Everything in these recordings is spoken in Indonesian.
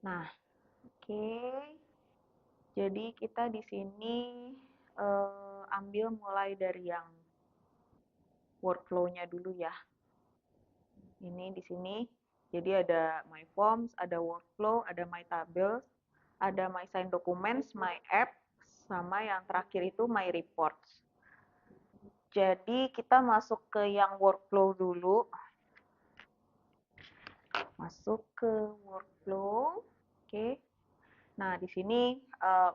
Nah, oke. Jadi kita di sini ambil mulai dari yang workflow-nya dulu ya. Ini di sini. Jadi ada my forms, ada workflow, ada my tables, ada my sign documents, my apps, sama yang terakhir itu my reports. Jadi kita masuk ke yang workflow dulu. Masuk ke workflow. Oke. Nah, di sini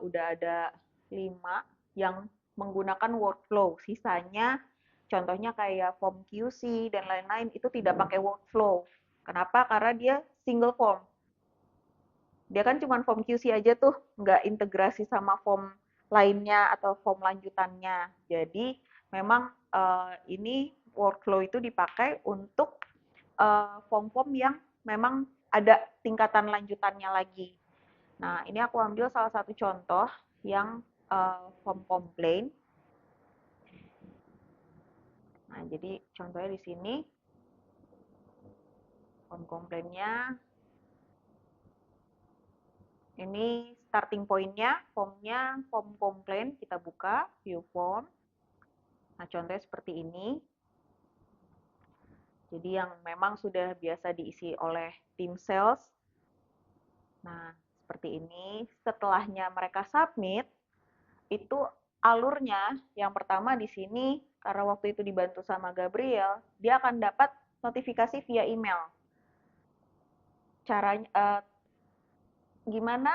udah ada 5 yang menggunakan workflow. Sisanya contohnya kayak form QC dan lain-lain itu tidak pakai workflow. Kenapa? Karena dia single form. Dia kan cuma form QC aja tuh, nggak integrasi sama form lainnya atau form lanjutannya. Jadi memang ini workflow itu dipakai untuk form-form yang memang ada tingkatan lanjutannya lagi. Nah, ini aku ambil salah satu contoh yang form complaint. Nah, jadi contohnya di sini form complaint-nya. Ini starting point-nya, formnya form complaint, kita buka, view form. Nah, contohnya seperti ini. Jadi yang memang sudah biasa diisi oleh tim sales. Nah, seperti ini. Setelahnya mereka submit, itu alurnya yang pertama di sini, karena waktu itu dibantu sama Gabriel, dia akan dapat notifikasi via email. Caranya, gimana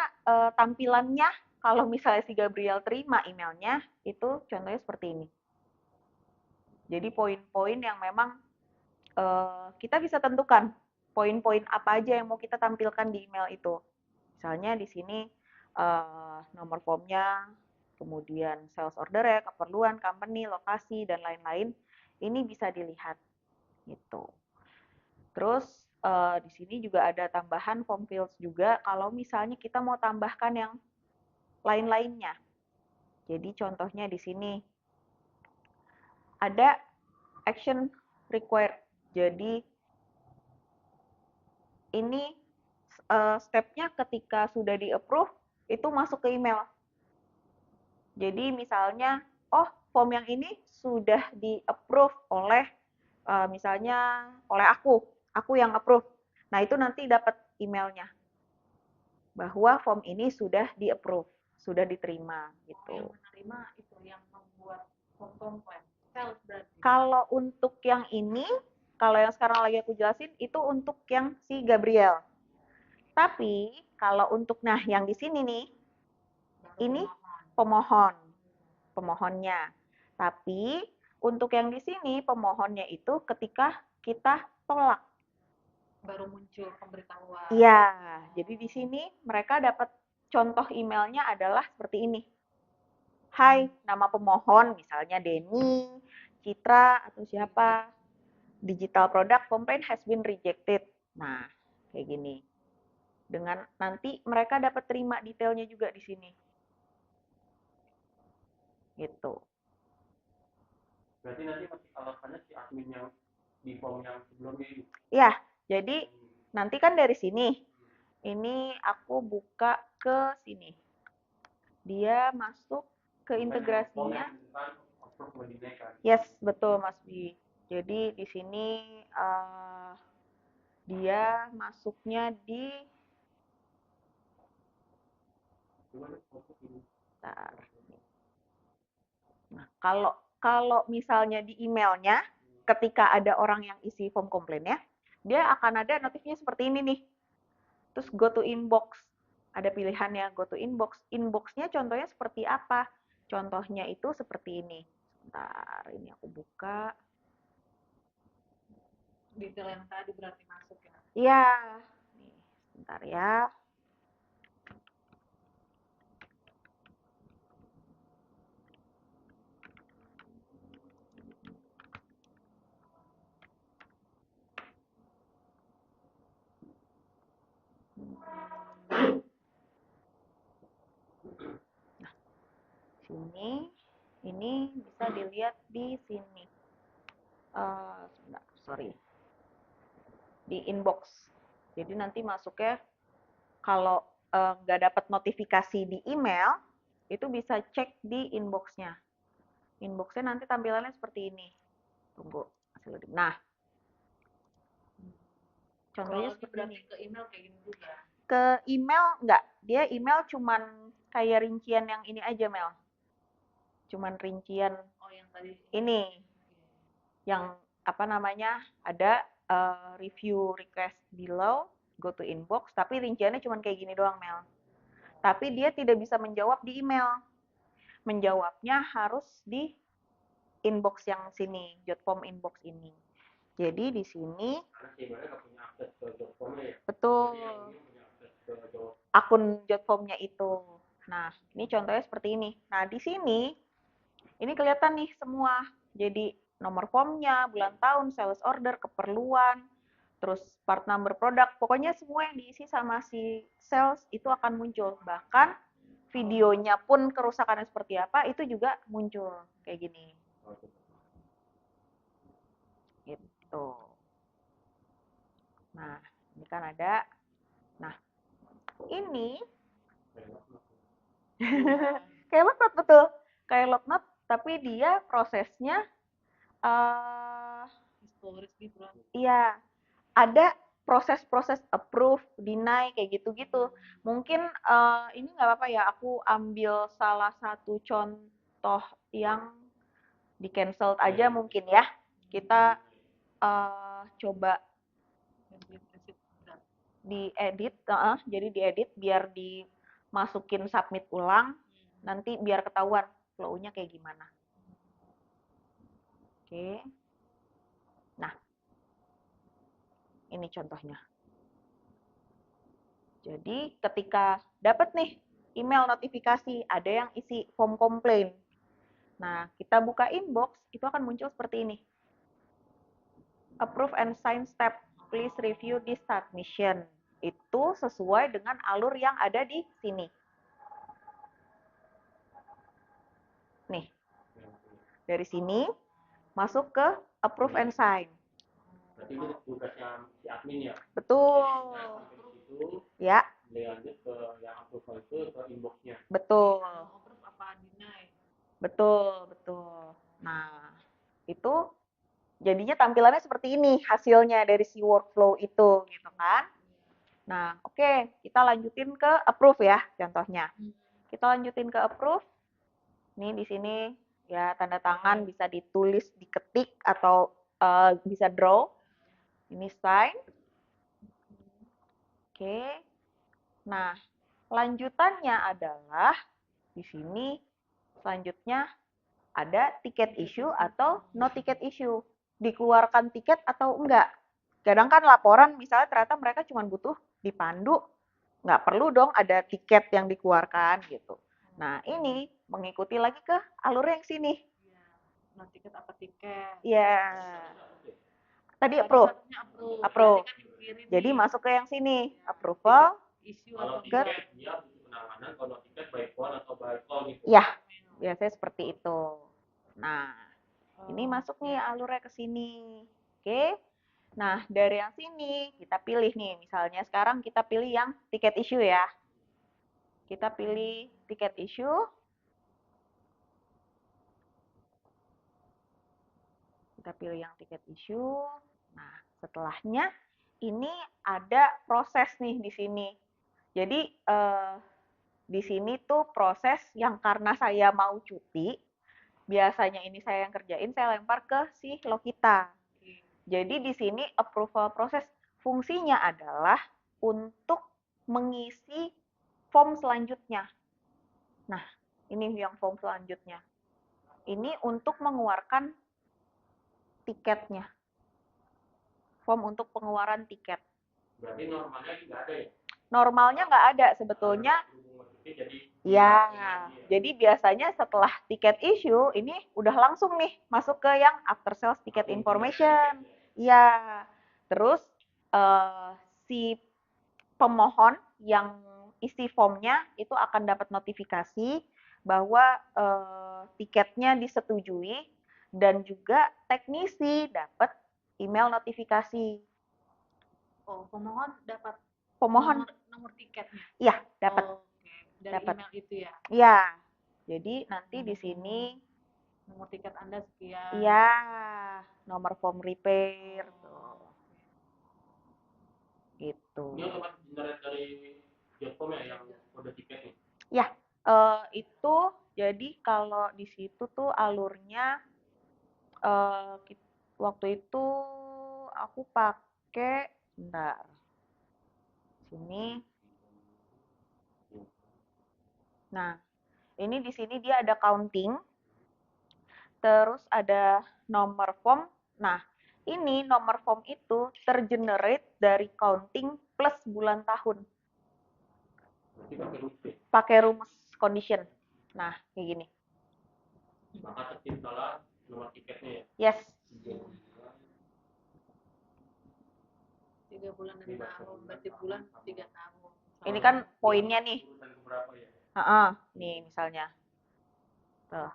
tampilannya kalau misalnya si Gabriel terima emailnya, itu contohnya seperti ini. Jadi poin-poin yang memang kita bisa tentukan poin-poin apa aja yang mau kita tampilkan di email itu. Misalnya di sini nomor formnya, kemudian sales order ya, keperluan, company, lokasi, dan lain-lain. Ini bisa dilihat gitu. Terus di sini juga ada tambahan form fields juga kalau misalnya kita mau tambahkan yang lain-lainnya. Jadi contohnya di sini ada action required. Jadi ini step-nya ketika sudah di-approve, itu masuk ke email. Jadi misalnya, oh form yang ini sudah di-approve oleh misalnya oleh aku yang approve. Nah itu nanti dapat emailnya bahwa form ini sudah di-approve, sudah diterima gitu. Yang menerima itu yang membuat form complaint, sales berarti. Kalau untuk yang ini, kalau yang sekarang lagi aku jelasin itu untuk yang si Gabriel. Tapi kalau untuk yang di sini nih, ini pemohonnya. Tapi untuk yang di sini pemohonnya itu ketika kita tolak. Baru muncul pemberitahuan. Iya, jadi di sini mereka dapat contoh emailnya adalah seperti ini. Hai, nama pemohon misalnya Denny, Citra atau siapa. Digital product complaint has been rejected. Nah, kayak gini. Dengan nanti mereka dapat terima detailnya juga di sini. Gitu. Berarti nanti masih alasannya si admin yang di form yang sebelumnya ini. Ya, jadi nanti kan dari sini. Ini aku buka ke sini. Dia masuk ke integrasinya. Yes, betul Mas Bi. Jadi di sini dia masuknya di Bentar. Nah, kalau misalnya di emailnya ketika ada orang yang isi form komplainnya, dia akan ada notifnya seperti ini nih. Terus go to inbox. Ada pilihannya go to inbox. Inboxnya contohnya seperti apa? Contohnya itu seperti ini. Bentar, ini aku buka. Detail yang tadi berarti masuk ya? Iya. Nih, sebentar ya. Nah, sini, ini bisa dilihat di sini. Sebentar, sorry. Di inbox. Jadi nanti masuknya Kalau nggak dapat notifikasi di email, itu bisa cek di inbox-nya. Inbox-nya nanti tampilannya seperti ini. Tunggu, masih loading. Nah, contohnya Kalau ini seperti berarti ini. ke email kayak gini juga. Ke email nggak, dia email cuman kayak rincian yang ini aja, Mel. Cuman rincian Oh, yang tadi. ini, yang apa namanya, ada review request below, go to inbox, tapi rinciannya cuman kayak gini doang, Mel. Tapi dia tidak bisa menjawab di email. Menjawabnya harus di inbox yang sini, Jotform inbox ini. Jadi di sini Karena si Iqbalnya nggak punya akses ke job form-nya ya. betul Jadi yang ini punya akses ke job. akun Jotformnya itu. Nah, ini contohnya seperti ini. Nah, di sini ini kelihatan nih semua. Jadi nomor formnya, bulan tahun, sales order, keperluan, terus part number produk. Pokoknya semua yang diisi sama si sales itu akan muncul. Bahkan videonya pun kerusakannya seperti apa itu juga muncul kayak gini. Gitu. Nah, ini kan ada. Nah, ini kayak Lognot betul. Kayak Lognot, tapi dia prosesnya Historis gitu lah. iya, ada proses-proses approve, deny kayak gitu-gitu. Mungkin ini nggak apa-apa ya, aku ambil salah satu contoh yang di cancel aja mungkin ya. Kita coba diedit, jadi diedit biar dimasukin submit ulang, nanti biar ketahuan flow-nya kayak gimana. Oke. Nah, ini contohnya. Jadi ketika dapat nih email notifikasi ada yang isi form komplain. Nah, kita buka inbox, itu akan muncul seperti ini. Approve and sign step. Please review this submission. Itu sesuai dengan alur yang ada di sini. Nih, dari sini masuk ke approve and sign. Berarti itu tugasnya si admin ya. Betul. Itu Ya, lanjut ke yang approval itu ke inbox-nya. betul. Approve apa deny? Betul, betul. Nah, itu jadinya tampilannya seperti ini hasilnya dari si workflow itu, gitu kan? Nah, oke, kita lanjutin ke approve ya, contohnya. Kita lanjutin ke approve. Nih di sini ya tanda tangan bisa ditulis, diketik atau bisa draw. Ini sign. Oke. Nah, lanjutannya adalah di sini selanjutnya ada tiket issue atau no ticket issue. Dikeluarkan tiket atau enggak. Kadang kan laporan misalnya ternyata mereka cuma butuh dipandu, nggak perlu dong ada tiket yang dikeluarkan gitu. Nah, ini mengikuti lagi ke alur yang sini. Nah, tiket apa tiket? Ya. Tadi Tadi approve. satunya approve. Approve. Berarti kan yang kiri Jadi nih, masuk ke yang sini. Approval. issue Kalau atau tiket enggak. dia butuh penanganan, kalau tiket by phone atau by call gitu. Ya, biasanya seperti itu. Nah, ini masuk nih alurnya ke sini. Oke. Nah, dari yang sini kita pilih nih. Misalnya sekarang kita pilih yang tiket issue ya. Kita pilih tiket issue. Kita pilih yang tiket issue. Nah, setelahnya ini ada proses nih di sini. Jadi di sini tuh proses yang karena saya mau cuti, biasanya ini saya yang kerjain, saya lempar ke si Lokita. Jadi di sini approval proses fungsinya adalah untuk mengisi form selanjutnya. Nah, ini yang form selanjutnya. Ini untuk mengeluarkan tiketnya. Form untuk pengeluaran tiket. Berarti normalnya nggak ada ya? Normalnya nggak ada sebetulnya. Ya, jadi biasanya setelah tiket issue ini udah langsung nih masuk ke yang after sales ticket information. Ya, terus si pemohon yang isi formnya itu akan dapat notifikasi bahwa tiketnya disetujui dan juga teknisi dapat email notifikasi. Oh, pemohon dapat Pemohon nomor tiketnya. itu ya. Ya, jadi nanti di sini Nomor tiket Anda sekian. ya nomor form repair tuh. Gitu. Ini otomatis generate dari Jotcom ya yang kode tiketnya. Ya, itu jadi kalau di situ tuh alurnya waktu itu aku pakai bentar. Sini. Nah, ini di sini dia ada counting. Terus ada nomor form. Nah, ini nomor form itu tergenerate dari counting plus bulan tahun. Berarti pakai rumus. Pakai rumus condition. Nah, kayak gini. Maka terciptalah nomor tiketnya Yes. ya. 3 bulan dan tahun, berarti bulan 3 tahun. Ini kan poinnya nih. Urutan keberapa ya? Nih misalnya. Tuh.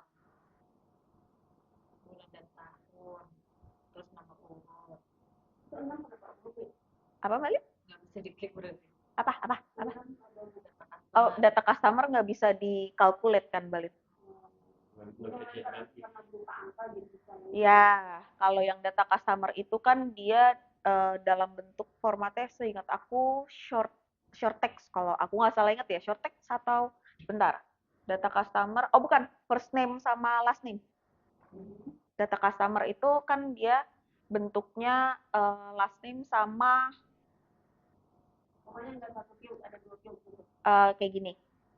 Bulan dan tahun. Terus nomor urut. Apa Mali? Nggak bisa diklik berarti. Apa? Data Oh, customer. data customer nggak bisa dikalkulate kan, Balit? Ya, kalau yang data customer itu kan dia dalam bentuk formatnya seingat aku short text. Kalau aku nggak salah ingat ya, short text atau bentar. Data customer, oh bukan, first name sama last name. Data customer itu kan dia bentuknya last name sama Pokoknya nggak 1 field, ada 2 field. kayak gini.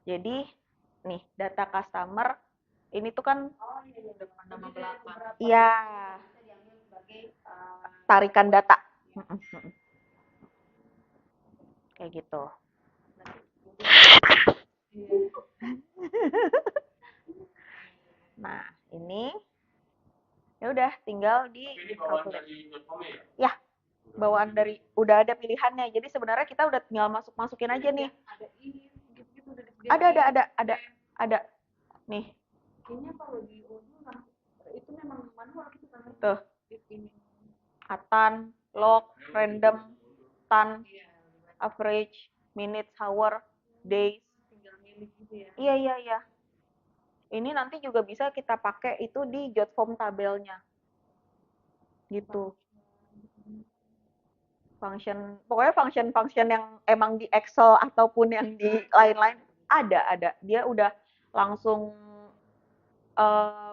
Jadi nih data customer ini tuh kan Depan nama belakang. iya tarikan data. Kayak gitu. Nah, ini ya udah tinggal di Ini bawaan dari Jotcom ya? Ya, bawaan dari udah ada pilihannya. Jadi sebenarnya kita udah tinggal masukin aja nih. Ada ini, gitu-gitu udah disediain. Ada. Nih, Kayaknya kalau di Odoo kan itu memang manual gitu kan. tuh. Ini. Atan, log, random, tan, Iya, average, minutes, hour, days. tinggal milih gitu ya. Iya. Ini nanti juga bisa kita pakai itu di Jotform tabelnya. Gitu. Pokoknya function yang emang di Excel ataupun yang di lain-lain ada. Dia udah langsung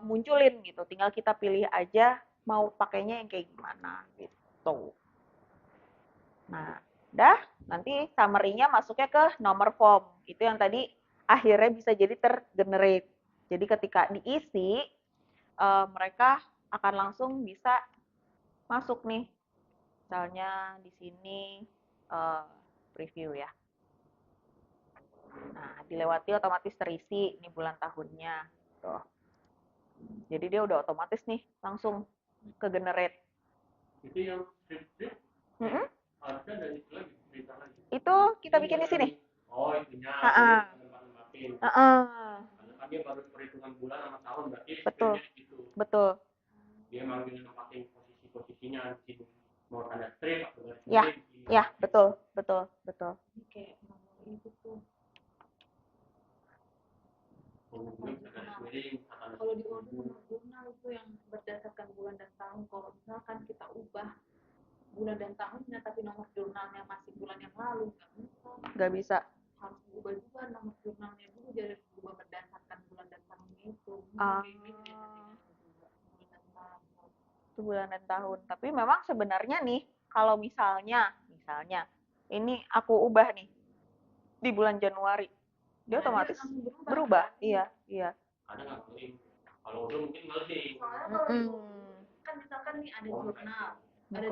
munculin gitu. Tinggal kita pilih aja mau pakainya yang kayak gimana gitu. Nah, udah nanti summary-nya masuknya ke nomor form. Itu yang tadi akhirnya bisa jadi tergenerate. Jadi ketika diisi mereka akan langsung bisa masuk nih. Misalnya di sini preview ya. Nah, dilewati otomatis terisi nih bulan tahunnya. Tuh. Jadi dia udah otomatis nih langsung ke generate. Itu yang script ada dari itu lagi, cerita lagi. Itu kita bikin di sini. Oh, itunya. Heeh. Karena kan dia baru perhitungan bulan sama tahun, berarti Betul. Gitu. Betul. Dia manggilnya nempatin posisinya di sini. Mau tanda strip atau garis Ya, miring. ya, betul. Ini kayak nomor itu tuh. Kalau di Odoo nomor jurnal itu yang berdasarkan bulan dan tahun. Kalau misalkan kita ubah bulan dan tahunnya tapi nomor jurnalnya masih bulan yang lalu, Nggak bisa. Harus berubah juga nomor jurnalnya dulu, jadi berubah berdasarkan bulan dan tahunnya itu. Itu bulan dan tahun. Tapi memang sebenarnya nih, kalau misalnya ini aku ubah nih di bulan Januari, dia otomatis berubah. Iya. Ada nggak ngeling? Kalau udah mungkin ngeling. Soalnya kalau kan misalkan nih ada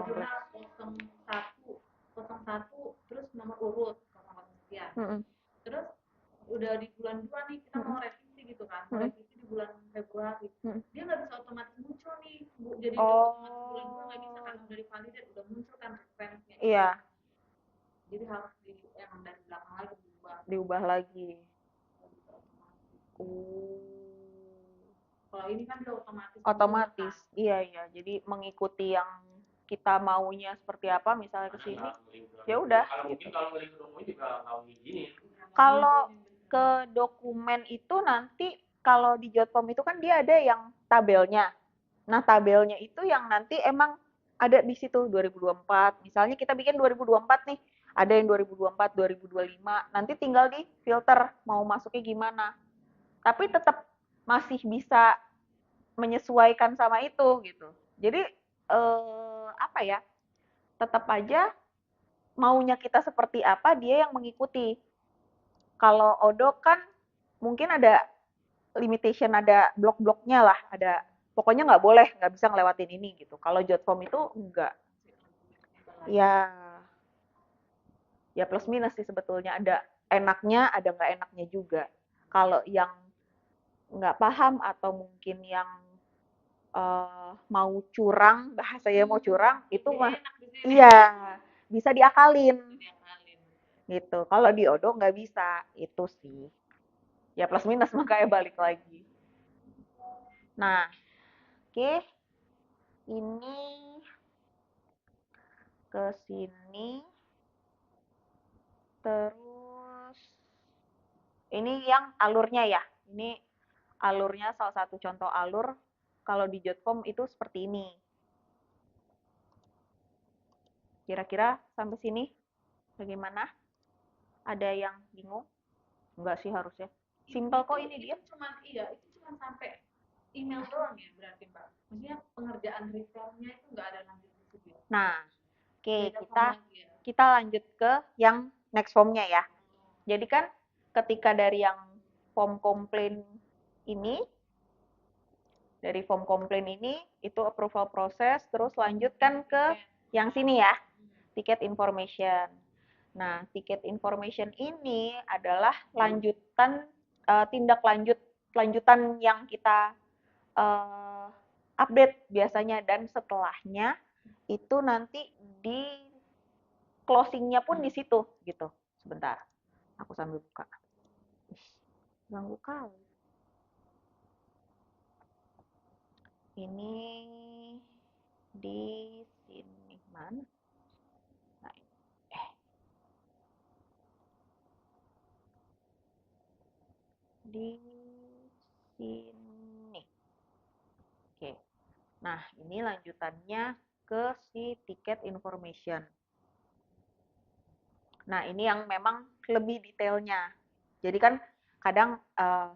jurnal 01, terus nomor urut 01 sekian. Terus udah di bulan 2 nih kita mau revisi gitu kan, revisi di bulan Februari. Dia nggak bisa otomatis muncul nih, jadi otomatis bulan 2 nggak bisa karena udah divalidate, udah muncul kan referensinya. Iya. Jadi harus emang dari belakang lagi diubah lagi. Kalau ini kan udah otomatis. Iya. Jadi mengikuti yang kita maunya seperti apa, misalnya ke sini. Ya udah. Kalau mungkin kalau ngeling dokumen juga nggak ngizinin. ke dokumen itu nanti kalau di Jotform itu kan dia ada yang tabelnya. Nah, tabelnya itu yang nanti emang ada di situ 2024. Misalnya kita bikin 2024 nih, ada yang 2024, 2025. Nanti tinggal di filter mau masuknya gimana. Tapi tetap masih bisa menyesuaikan sama itu gitu. Jadi apa ya? Tetap aja maunya kita seperti apa dia yang mengikuti. Kalau Odoo kan mungkin ada limitation, ada blok-bloknya lah, ada pokoknya nggak boleh, nggak bisa ngelewatin ini gitu. Kalau Jotform itu enggak. Ya, ya plus minus sih sebetulnya. Ada enaknya, ada nggak enaknya juga. Kalau yang nggak paham atau mungkin yang mau curang, bahasanya mau curang, itu mah iya bisa diakalin gitu. Kalau di Odoo nggak bisa, itu sih. Ya plus minus makanya balik lagi. Nah, oke. Ini ke sini. Terus ini yang alurnya ya. Ini alurnya salah satu contoh alur kalau di Jotform itu seperti ini. Kira-kira sampai sini bagaimana? Ada yang bingung? Enggak sih harusnya. Simpel kok ini dia. Itu cuma sampai email doang ya berarti Mbak. Maksudnya pengerjaan reformnya itu nggak ada lanjut ke situ. Nah, oke, kita lanjut ke yang next formnya ya. Jadi kan ketika dari yang form komplain ini, dari form komplain ini itu approval proses, terus lanjutkan ke yang sini ya, ticket information. Nah, ticket information ini adalah lanjutan tindak lanjutan yang kita update biasanya, dan setelahnya itu nanti di closingnya pun di situ gitu. Sebentar, aku sambil buka. Ganggu kali. Ini di sini mana? Nah, di sini. Oke. Nah, ini lanjutannya ke si ticket information. Nah, ini yang memang lebih detailnya. Jadi kan kadang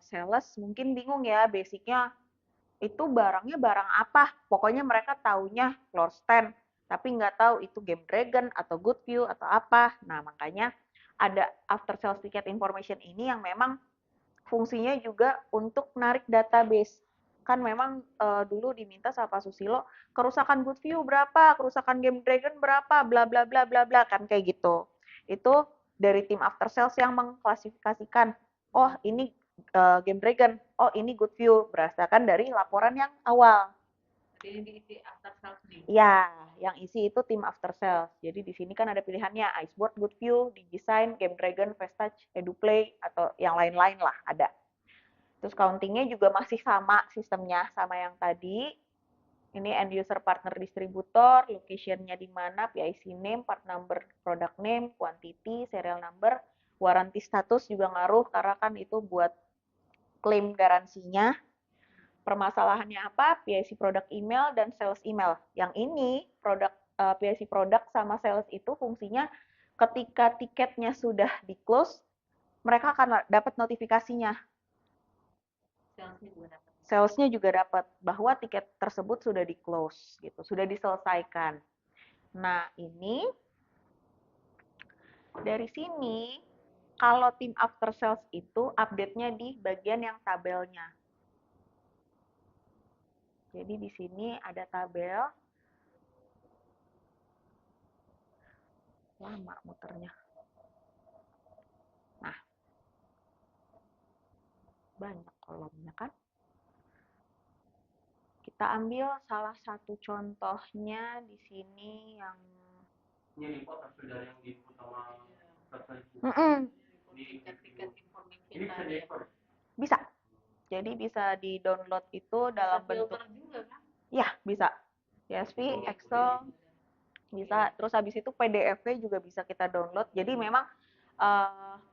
sales mungkin bingung ya, basicnya itu barangnya barang apa. Pokoknya mereka taunya floor stand, tapi nggak tahu itu Game Dragon atau Good View atau apa. Nah, makanya ada after sales ticket information ini yang memang fungsinya juga untuk narik database. Kan memang dulu diminta sama Pak Susilo, kerusakan Good View berapa, kerusakan Game Dragon berapa, bla bla bla bla bla, kan kayak gitu. Itu dari tim after sales yang mengklasifikasikan, oh ini Game Dragon, oh ini Good View, berdasarkan dari laporan yang awal. Ini diisi after sales nih. Ya, yang isi itu tim after sales. Jadi di sini kan ada pilihannya Iceboard, Good View, DigiSign, Game Dragon, Fastouch, EduPlay, atau yang lain-lain lah ada. Terus countingnya juga masih sama sistemnya sama yang tadi. Ini end user partner distributor, location-nya di mana, PIC name, part number, product name, quantity, serial number, warranty status juga ngaruh karena kan itu buat klaim garansinya. Permasalahannya apa? PIC product email dan sales email. Yang ini PIC product sama sales itu fungsinya ketika tiketnya sudah di close, mereka akan dapat notifikasinya. Salesnya juga dapat bahwa tiket tersebut sudah di close gitu, sudah diselesaikan. Nah, ini dari sini kalau tim after sales itu update-nya di bagian yang tabelnya. Jadi di sini ada tabel. Lama muternya. Nah, banyak kolomnya kan. Kita ambil salah satu contohnya di sini yang ini report hasil dari yang diinput sama ini bisa diekspor. Bisa. Jadi bisa di-download itu dalam bentuk juga kan? Ya, bisa. CSV, Excel, bisa. Terus habis itu PDF-nya juga bisa kita download. Jadi memang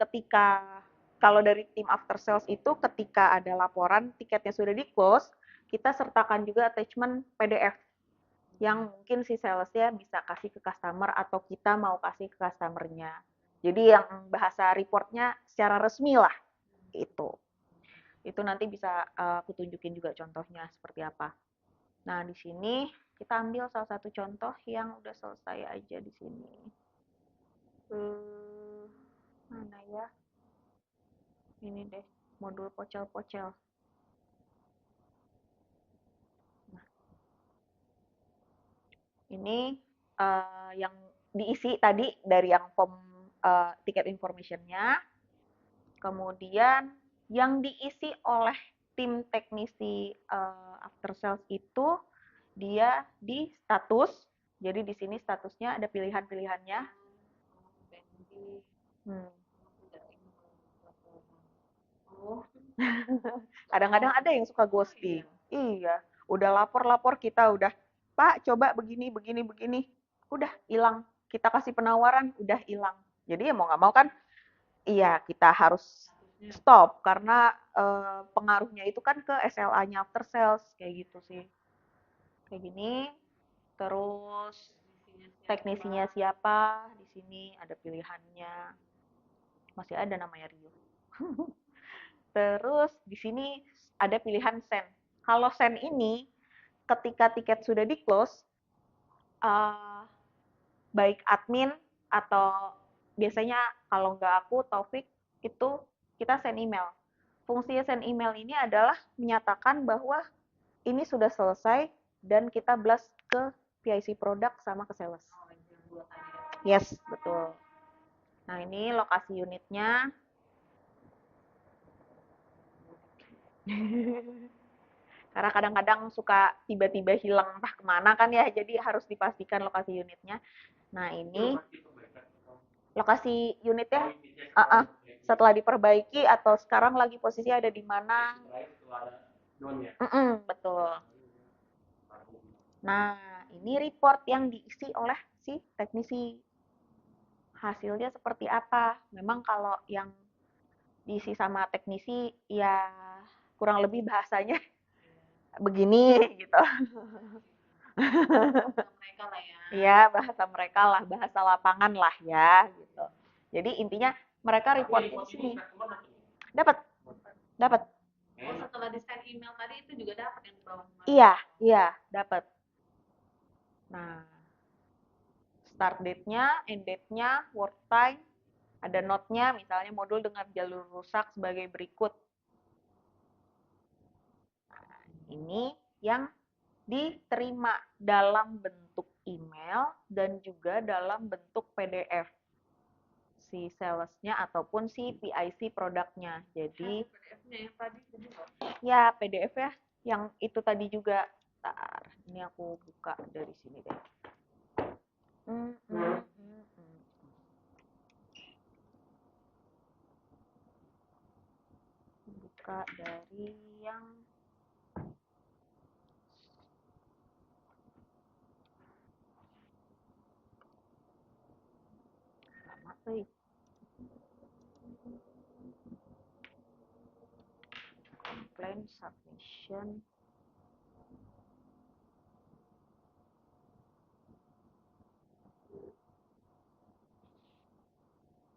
ketika kalau dari tim after sales itu ketika ada laporan tiketnya sudah di close, kita sertakan juga attachment PDF yang mungkin si salesnya bisa kasih ke customer atau kita mau kasih ke customernya. Jadi yang bahasa reportnya secara resmi lah itu. Itu nanti bisa aku tunjukin juga contohnya seperti apa. Nah, di sini kita ambil salah satu contoh yang udah selesai aja di sini. Mana ya? Ini deh, modul pocel-pocel. Nah, ini yang diisi tadi dari yang form ticket information-nya. Kemudian yang diisi oleh tim teknisi after sales itu dia di status. Jadi di sini statusnya ada pilihan-pilihannya. Kadang-kadang ada yang suka ghosting. Iya, udah lapor-lapor kita udah, Pak, coba begini, begini, begini. Udah hilang. Kita kasih penawaran, udah hilang. Jadi ya mau nggak mau kan, iya kita harus stop karena pengaruhnya itu kan ke SLA-nya after sales kayak gitu sih. Kayak gini. Terus teknisinya siapa? Di sini ada pilihannya. Masih ada namanya Rio. Terus di sini ada pilihan send. Kalau send ini ketika tiket sudah di close, baik admin atau biasanya kalau nggak aku Taufik itu kita send email. Fungsi send email ini adalah menyatakan bahwa ini sudah selesai dan kita blast ke PIC produk sama ke sales. Yes, betul. Nah, ini lokasi unitnya. Karena kadang-kadang suka tiba-tiba hilang entah kemana kan ya, jadi harus dipastikan lokasi unitnya. Nah, ini lokasi unitnya setelah diperbaiki atau sekarang lagi posisi ada di mana. Betul. Nah, ini report yang diisi oleh si teknisi. Hasilnya seperti apa? Memang kalau yang diisi sama teknisi ya kurang lebih bahasanya begini gitu. Mereka lah ya. Iya, bahasa mereka lah, bahasa lapangan lah ya gitu. Jadi intinya mereka report di sini. Dapat. Oh, setelah di send email tadi itu juga dapat yang di bawah. Iya, dapat. Nah, start date-nya, end date-nya, work time, ada note-nya, misalnya modul dengan jalur rusak sebagai berikut. Nah, ini yang diterima dalam bentuk email dan juga dalam bentuk PDF si salesnya ataupun si PIC produknya. Jadi PDF-nya yang tadi juga. Ya, PDF ya, yang itu tadi juga. Bentar, ini aku buka dari sini deh. Buka dari yang lama tuh. Complaint submission.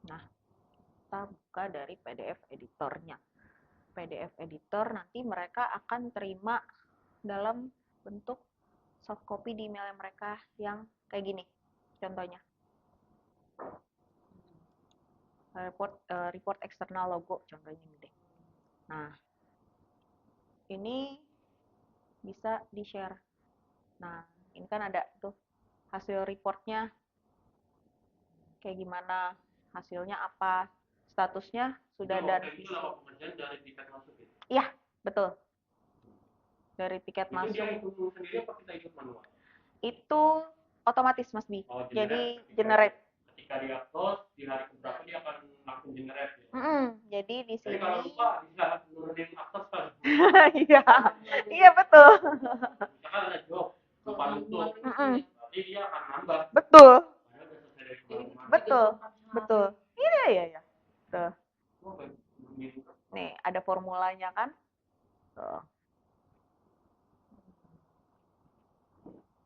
Nah, kita buka dari PDF editornya. PDF editor nanti mereka akan terima dalam bentuk soft copy di email mereka yang kayak gini. Contohnya. Report eksternal logo contohnya ini deh. Nah, ini bisa di-share. Nah, ini kan ada tuh hasil reportnya kayak gimana, hasilnya apa, statusnya sudah dan iya, betul. Dari tiket masuk. Itu otomatis Mas Bi. Jadi generate. Ketika dia close di hari keberapa dia akan langsung generate. Jadi di sini. Jangan lupa bisa nurunin akses kan. Iya betul. Misalkan ada job lupa nutup, berarti dia akan nambah. Betul. Iya. Tuh. Nih, ada formulanya kan? Tuh.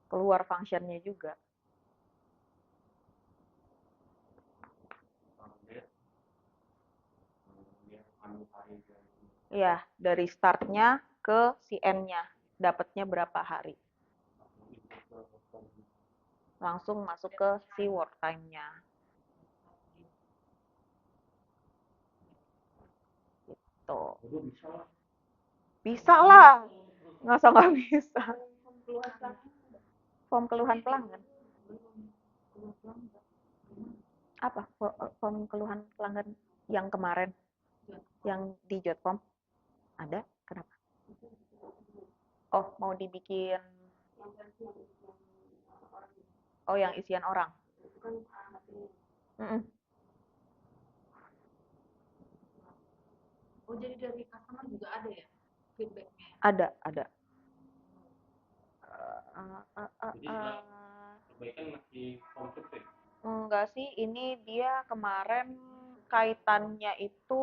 Keluar functionnya juga. Iya, dari startnya ke si N-nya. Dapatnya berapa hari. Langsung masuk ke si work time-nya. Gitu. Bisa lah. Nggak bisa. Form keluhan pelanggan. Apa? Form keluhan pelanggan yang kemarin? Yang di Jotform? Ada? Kenapa? Oh, mau dibikin. Oh, yang isian orang. Oh, jadi dari customer juga ada ya feedbacknya? Ada. Jadi perbaikan masih form survei? Enggak sih, ini dia kemarin kaitannya itu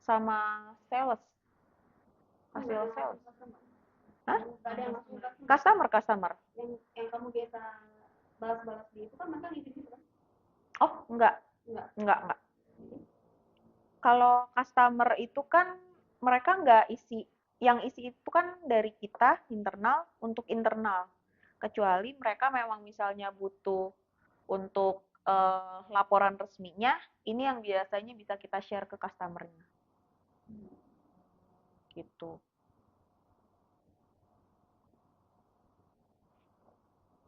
sama sales. Hasil sales. Hah? Customer. Yang kamu biasa balas-balas di itu kan mereka ngisi gitu kan? Oh, enggak. Kalau customer itu kan mereka enggak isi. Yang isi itu kan dari kita internal untuk internal. Kecuali mereka memang misalnya butuh untuk laporan resminya, ini yang biasanya bisa kita share ke customer-nya. Gitu.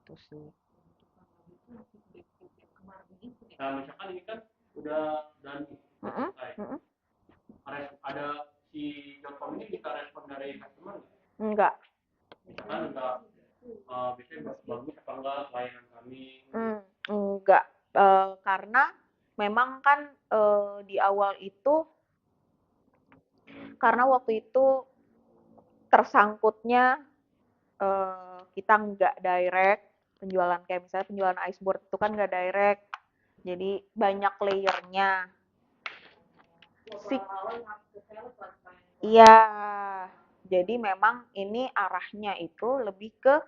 Itu sih. Nah, misalkan ini kan udah dan selesai. Ada si Jotform ini bisa respon dari customer nggak? Enggak. Misalkan udah biasanya bagus apa enggak layanan kami? Enggak. Karena memang kan di awal itu karena waktu itu tersangkutnya kita nggak direct penjualan, kayak misalnya penjualan iceboard itu kan nggak direct, jadi banyak layernya. Iya, jadi memang ini arahnya itu lebih ke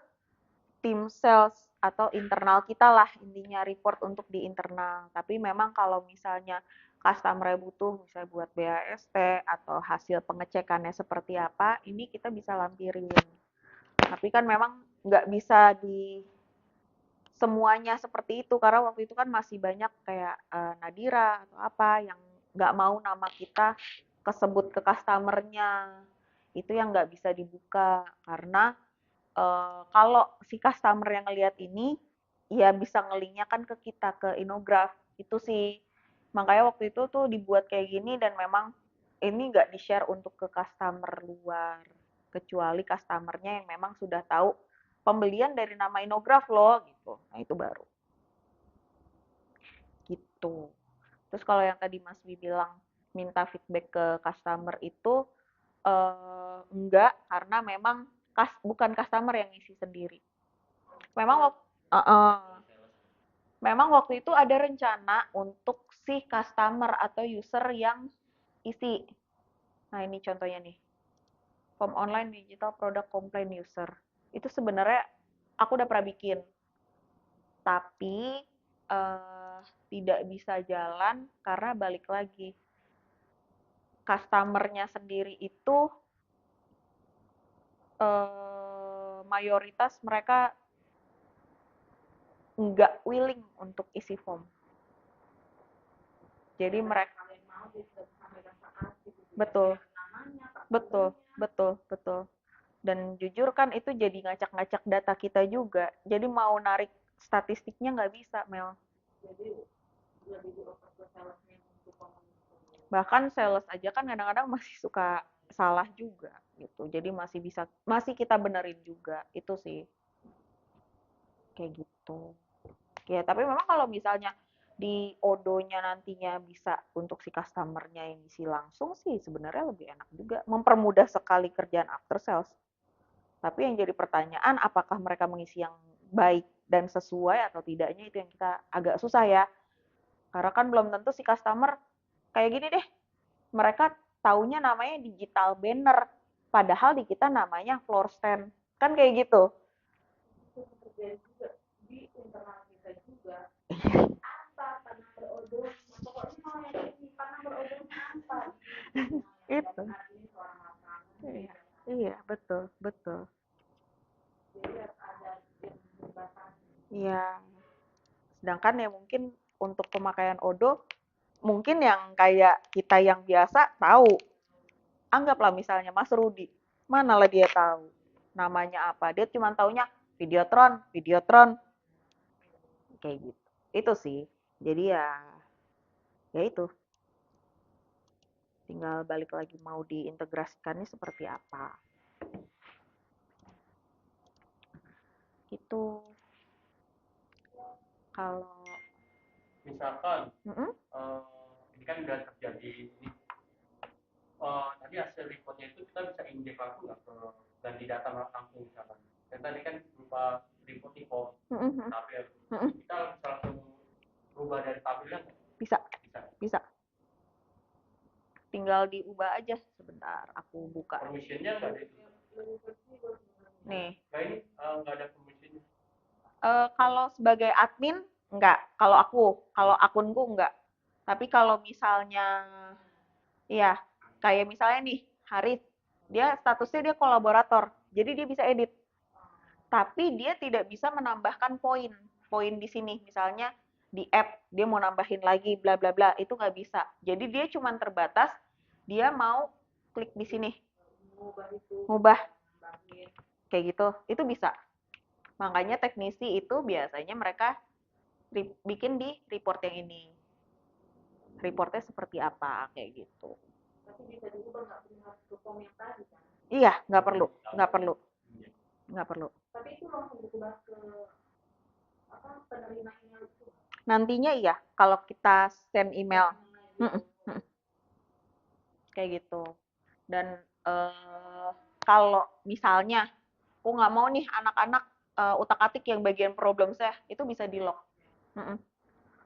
tim sales atau internal kita lah, intinya report untuk di internal. Tapi memang kalau misalnya customer butuh misalnya buat BAST atau hasil pengecekannya seperti apa, ini kita bisa lampirin. Tapi kan memang nggak bisa di semuanya seperti itu, karena waktu itu kan masih banyak kayak Nadira atau apa yang nggak mau nama kita kesebut ke customer-nya. Itu yang nggak bisa dibuka, karena kalau si customer yang ngelihat ini, ya bisa ngelinknya kan ke kita, ke Inograph. Itu sih. Makanya waktu itu tuh dibuat kayak gini dan memang ini nggak di-share untuk ke customer luar. Kecuali customer-nya yang memang sudah tahu pembelian dari nama Inograph loh, gitu. Nah, itu baru. Gitu. Terus kalau yang tadi Mas Wi bilang minta feedback ke customer itu, enggak, karena memang bukan customer yang ngisi sendiri. Memang waktu itu ada rencana untuk si customer atau user yang isi. Nah, ini contohnya nih. Form online digital product complaint user. Itu sebenarnya aku udah pernah bikin. Tapi tidak bisa jalan karena balik lagi. Customer-nya sendiri itu mayoritas mereka nggak willing untuk isi form. Jadi mereka betul. Dan jujur kan itu jadi ngacak-ngacak data kita juga. Jadi mau narik statistiknya nggak bisa, Mel. Bahkan sales aja kan kadang-kadang masih suka salah juga gitu. Jadi masih kita benerin juga. Itu sih. Kayak gitu. Ya, tapi memang kalau misalnya di Odo-nya nantinya bisa untuk si customer-nya yang isi langsung sih sebenarnya lebih enak juga. Mempermudah sekali kerjaan after sales. Tapi yang jadi pertanyaan apakah mereka mengisi yang baik dan sesuai atau tidaknya, itu yang kita agak susah ya. Karena kan belum tentu si customer kayak gini deh. mereka taunya namanya digital banner, padahal di kita namanya floor stand. Kan kayak gitu. Itu terjadi juga di internal kita juga. Apa panah berodol? Pokoknya mau yang ini panah berodol apa? Itu. Iya, betul. Jadi ada yang berbatas. Iya. Sedangkan ya mungkin untuk pemakaian odo, mungkin yang kayak kita yang biasa tahu. Anggaplah misalnya Mas Rudi, manalah dia tahu namanya apa. Dia cuma taunya Videotron. Kayak gitu. Itu sih. Jadi ya itu. Tinggal balik lagi mau diintegrasikannya seperti apa. Itu kalau misalkan ini kan udah terjadi ini, tadi hasil reportnya itu kita bisa injek langsung nggak ke ganti data langsung misalkan. Dan tadi kan berupa report info tabel, kita bisa langsung berubah dari tabelnya nggak? Bisa. Tinggal diubah aja sebentar. Aku buka. Permissionnya nggak ada itu. Nih. Nah ini nggak ada permissionnya. Kalau sebagai admin enggak. Kalau akunku enggak. Tapi kalau misalnya, iya, kayak misalnya nih, Haris, dia statusnya dia kolaborator, jadi dia bisa edit. Tapi dia tidak bisa menambahkan poin di sini. Misalnya di app dia mau nambahin lagi bla bla bla, itu nggak bisa. Jadi dia cuma terbatas dia mau klik di sini, ngubah kayak gitu, itu bisa. Makanya teknisi itu biasanya mereka bikin di report yang ini. Reportnya seperti apa kayak gitu. Tapi bisa diubah nggak harus ke komentar kan? Iya, nggak perlu. Tapi itu langsung diubah ke penerima email itu. Nantinya iya, kalau kita send email. Kayak gitu. Dan kalau misalnya aku nggak mau nih anak-anak utak-atik yang bagian problem saya, itu bisa di lock.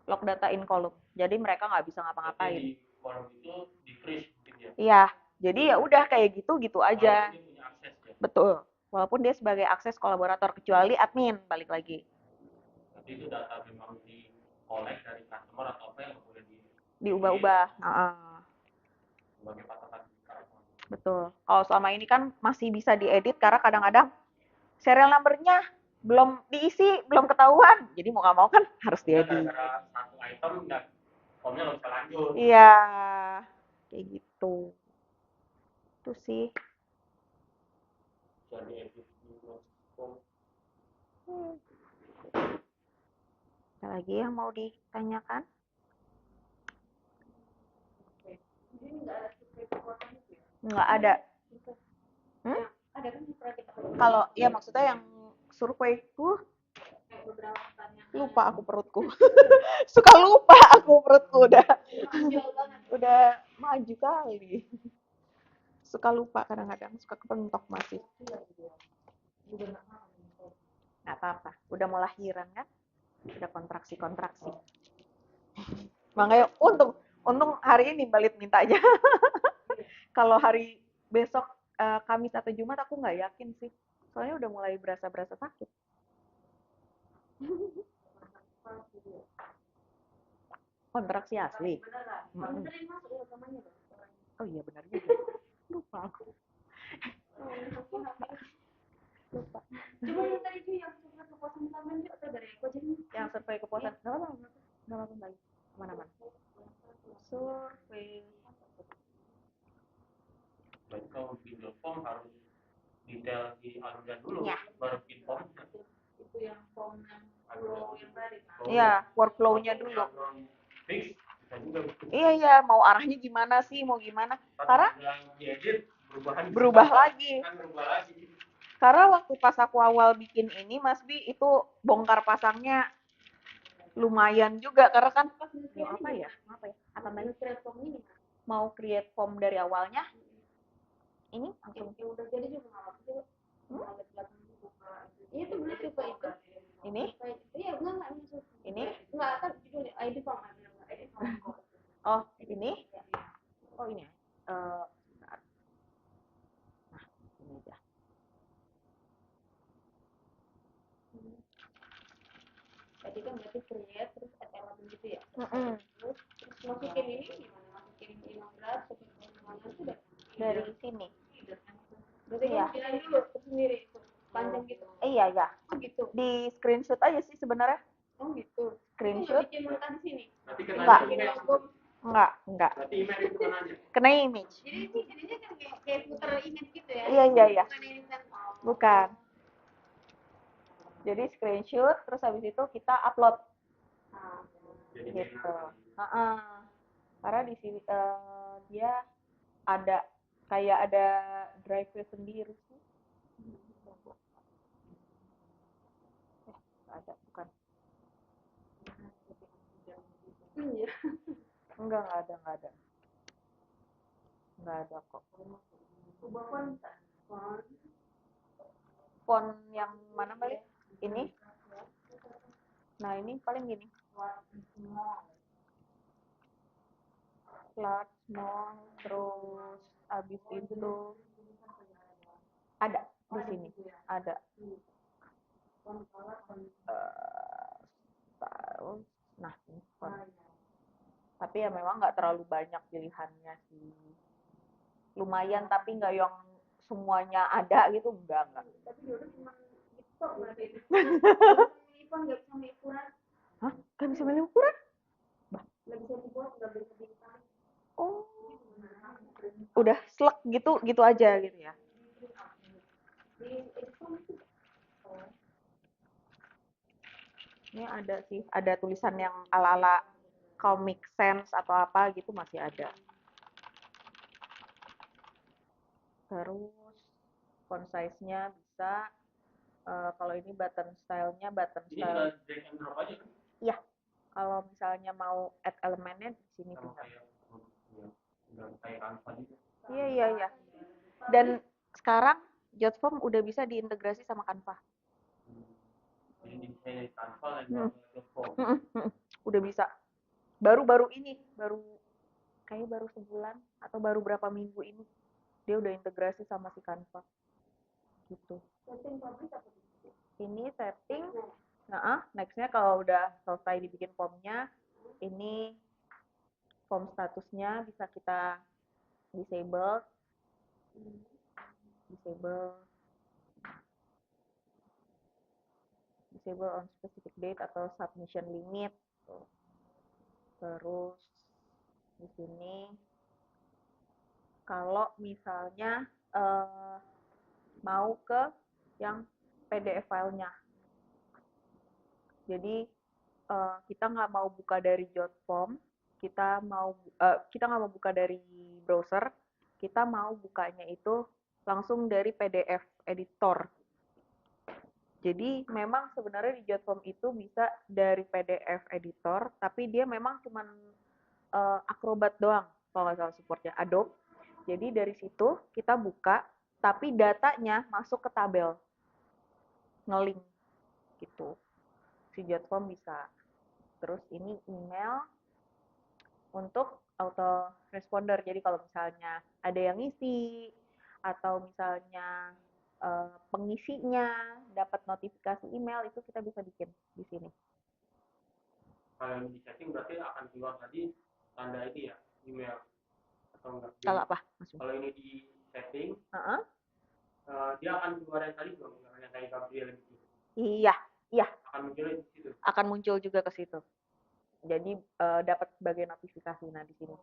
Lock data in column. Jadi mereka nggak bisa ngapa-ngapain. Di kolom itu di freeze mungkin ya. Iya, jadi ya udah kayak gitu aja. Dia punya akses ya. Betul. Walaupun dia sebagai akses kolaborator, kecuali admin, balik lagi. Jadi itu data memang di collect dari customer atau apa yang boleh diubah-ubah. Sebagai patokan. Betul. Kalau selama ini kan masih bisa diedit karena kadang-kadang serial number-nya belum diisi, belum ketahuan. Jadi mau nggak mau kan harus diedit. Gara-gara satu item nggak, formnya nggak bisa lanjut. Iya, kayak gitu. Itu sih. Jadi edit di form. Ada lagi yang mau ditanyakan? Jadi nggak ada survei kekuatan itu ya? Nggak ada. Ada kan pernah kita kalau ya maksudnya yang survei tuh beberapa pertanyaan. Lupa aku perutku. Suka lupa aku perutku udah maju kali. Suka lupa kadang-kadang, suka kepentok masih. Nggak apa-apa, udah mau lahiran kan? Udah kontraksi. Makanya untung hari ini Balit mintanya. Kalau hari besok Kamis atau Jumat aku nggak yakin sih. Soalnya udah mulai berasa sakit. Kontraksi asli. Oh iya benar juga. Lupa aku. Lupa. Cuma yang tadi itu yang survei kepuasan pelanggan juga atau dari aku aja nih? Yang survei kepuasan. Nggak apa-apa lagi. Aman-aman. Survei. Berarti kalau bikin form harus detail di alunan dulu, ya. Baru bikin form. Itu yang form yang tadi kan? Iya, workflow-nya dulu. Fix, bisa juga. Iya, mau arahnya gimana sih, mau gimana? Karena diedit berubah lagi. Kan berubah lagi. Karena waktu pas aku awal bikin ini, Mas Bi, itu bongkar pasangnya lumayan juga karena kan mau apa ya? Apa namanya? Mau create form dari awalnya. Ini langsung udah jadi juga nggak apa-apa sih. Iya tuh beli suka itu. Ini? Iya enggak masuk. Ini? Enggak kan judulnya ID form. Oh, ini? Oh, ini. Nah, ini aja. Tadi kan berarti create terus add element gitu ya. Terus masukin ini gimana? Masukin inogram, semuanya itu dari sini. Berarti kamu bikin dulu sendiri panjang gitu. Iya ya. Oh gitu. Di screenshot aja sih sebenarnya. Oh gitu. Screenshot. Bikin mentah di sini. Enggak. Enggak. Berarti email itu kan aja. Kena image. Jadi ini jadinya kan kayak puter image gitu ya. Iya. Bukan ini kan. Bukan. Jadi screenshot terus habis itu kita upload. Jadi Gitu. Karena di sini dia ada kayak ada drive-nya sendiri sih. Ada bukan? Iya. Enggak ada. Enggak ada kok. Ubah font. Font yang mana balik? Ini? Nah ini paling gini. Large, small, terus abis itu ada di sini. Ada. Nah ini font. Tapi ya memang nggak terlalu banyak pilihannya sih. Lumayan tapi nggak yang semuanya ada gitu, enggak. Tapi dulu cuma gitu berarti. IPhone nggak bisa milih ukuran. Hah? Nggak bisa milih ukuran? Nggak bisa dibuat, nggak bisa ditarik. Oh. Udah slek gitu aja gitu ya. Ini ada sih, ada tulisan yang ala-ala Comic Sans atau apa gitu masih ada. Terus font size-nya bisa, kalau ini button style-nya button Ini style. udah drag and drop aja kan? Iya, kalau misalnya mau add elemennya di sini bisa. Udah kayak Canva juga. Iya. Dan sekarang Jotform udah bisa diintegrasi sama Canva. Jadi desain Canva dan Jotform. Udah bisa. Baru ini, kayaknya baru sebulan atau baru berapa minggu ini dia udah integrasi sama si Canva. Gitu. Ini setting. Nah, nextnya kalau udah selesai dibikin formnya, ini form statusnya bisa kita disable on specific date atau submission limit. Terus di sini kalau misalnya mau ke yang PDF filenya, jadi kita nggak mau buka dari Jotform, kita nggak mau buka dari browser, kita mau bukanya itu langsung dari PDF editor. Jadi memang sebenarnya di Jotform itu bisa dari PDF editor, tapi dia memang cuma Acrobat doang kalau nggak salah supportnya Adobe. Jadi dari situ kita buka, tapi datanya masuk ke tabel, ngelink gitu. Si Jotform bisa. Terus ini email untuk auto responder. Jadi kalau misalnya ada yang ngisi atau misalnya pengisinya dapat notifikasi email, itu kita bisa bikin di sini. Kalau di setting berarti akan keluar tadi tanda ini ya, email atau enggak? Kalau apa? Kalau ini di setting, dia akan keluar yang tadi dong, yang kayak Gabriel gitu. Iya. Akan muncul di situ. Akan muncul juga ke situ. Jadi dapat sebagai notifikasi di sini.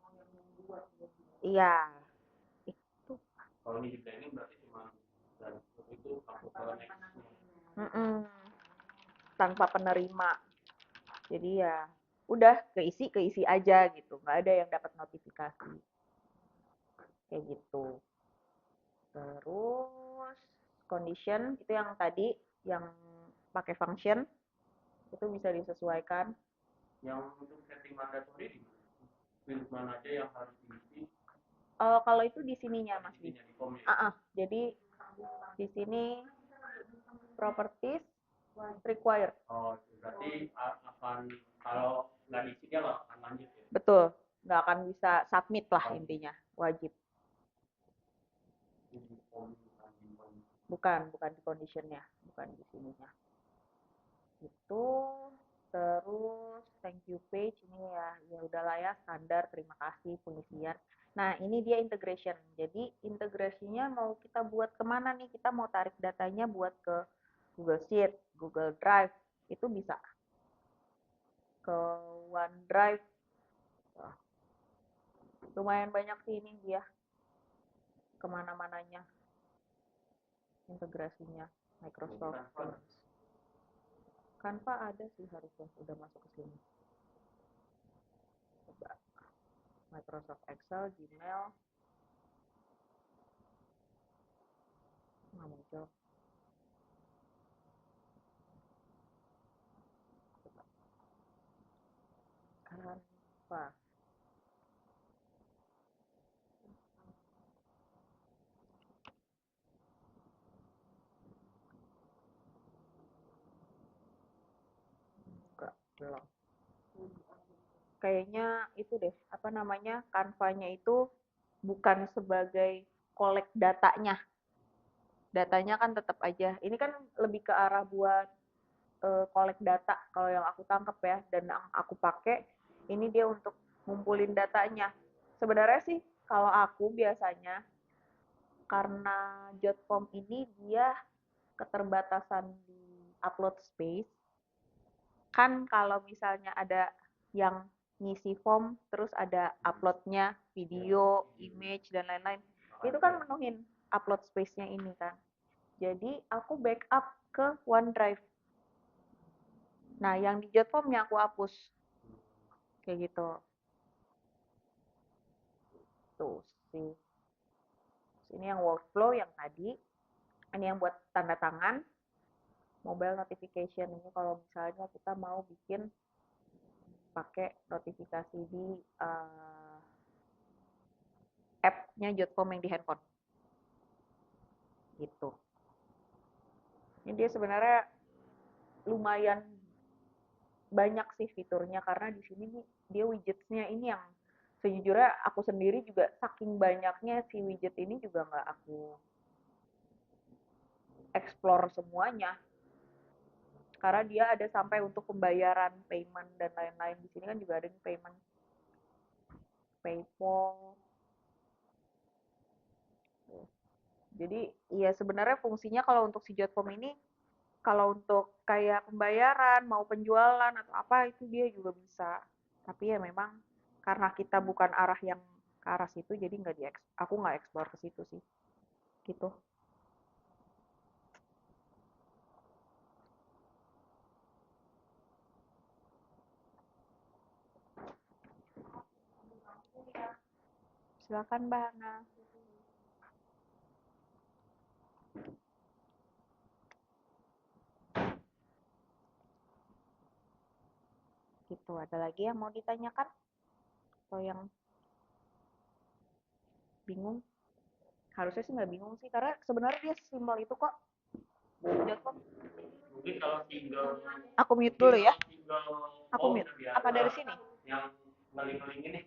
Iya. Itu. Kalau ini di planning berarti cuma dan itu aku ke next. Tanpa penerima. Jadi ya udah keisi aja gitu, nggak ada yang dapat notifikasi kayak gitu. Terus condition itu yang tadi yang pakai function itu bisa disesuaikan. Yang untuk setting mandatory di mana aja yang harus diisi? Kalau itu di sininya Mas. Jadi di sini properties required. Oh, berarti akan kalau nggak diisi dia nggak akan lanjut ya? Betul, nggak akan bisa submit lah intinya, wajib. Bukan di conditionnya, bukan di sininya. Itu terus thank you page ini ya udahlah ya standar, terima kasih pengisian. Nah ini dia integration. Jadi integrasinya mau kita buat kemana nih? Kita mau tarik datanya buat ke Google Sheet, Google Drive, itu bisa ke OneDrive. Wah, lumayan banyak sih ini dia kemana-mananya integrasinya Microsoft. Canva ada sih harusnya udah masuk ke sini. Coba Microsoft Excel, Gmail, nggak muncul. Coba Canva. Enggak, belum. Kayaknya itu deh, apa namanya, Canva-nya itu bukan sebagai collect datanya. Datanya kan tetap aja. Ini kan lebih ke arah buat collect data kalau yang aku tangkep ya, dan yang aku pakai ini dia untuk ngumpulin datanya. Sebenarnya sih kalau aku biasanya karena Jotform ini dia keterbatasan di upload space, kan kalau misalnya ada yang ngisi form terus ada uploadnya video, image dan lain-lain, itu kan menuhin upload space-nya ini kan. Jadi aku backup ke OneDrive. Nah yang di Jotform-nya aku hapus kayak gitu. Tuh sih. Ini yang workflow yang tadi. Ini yang buat tanda tangan. Mobile notification ini kalau misalnya kita mau bikin pakai notifikasi di app-nya Jotform yang di handphone. Gitu. Ini dia sebenarnya lumayan banyak sih fiturnya karena di sini nih dia widgets-nya ini yang sejujurnya aku sendiri juga saking banyaknya si widget ini juga nggak aku explore semuanya. Karena dia ada sampai untuk pembayaran, payment dan lain-lain. Di sini kan juga ada payment, PayPal. Jadi ya sebenarnya fungsinya kalau untuk si Jotform ini, kalau untuk kayak pembayaran, mau penjualan atau apa itu dia juga bisa. Tapi ya memang karena kita bukan arah yang ke arah situ, jadi aku nggak explore ke situ sih. Gitu. Silakan Mbak Hana. Gitu, ada lagi yang mau ditanyakan? Atau yang bingung? Harusnya sih nggak bingung sih, karena sebenarnya dia simpel itu kok. Jotform. Mungkin kalau tinggal Aku mute dulu ya. tinggal Aku mute. Apa dari sini? yang ngeling-ngeling ini